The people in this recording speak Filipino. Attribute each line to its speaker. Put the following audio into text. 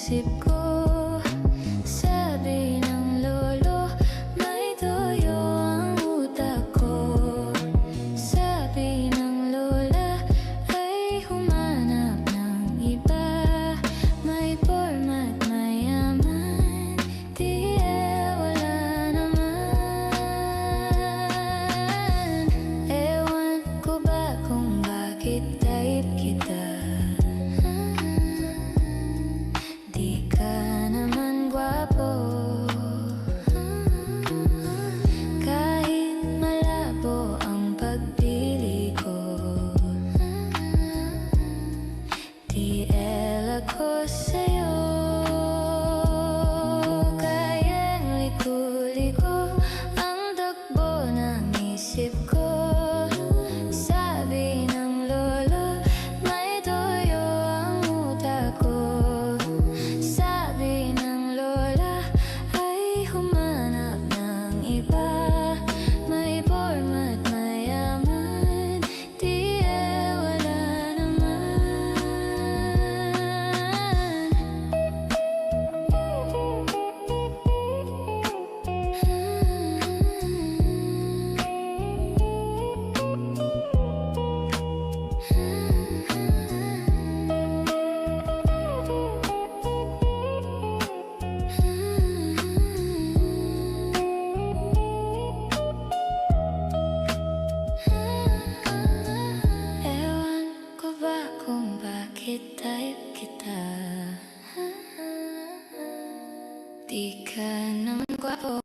Speaker 1: isip ko. Sabi ng lolo, may toyo ang utak ko. Sabi ng lola, ay humanap ng iba. May porma't mayaman, di wala naman. Ewan ko ba kung bakit type kita. Di ka naman gwapo, kahit malabo ang pagpili ko. TL ako sa'yo, kayang liko-liko ang takbo ng isip ko. Sabi ng lolo, may toyo ang utak ko. Sabi ng lola, ay humanap ng iba. May porma't mayaman, di wala naman. Ewan ko ba kung bakit type kita. Di ka naman gwapo,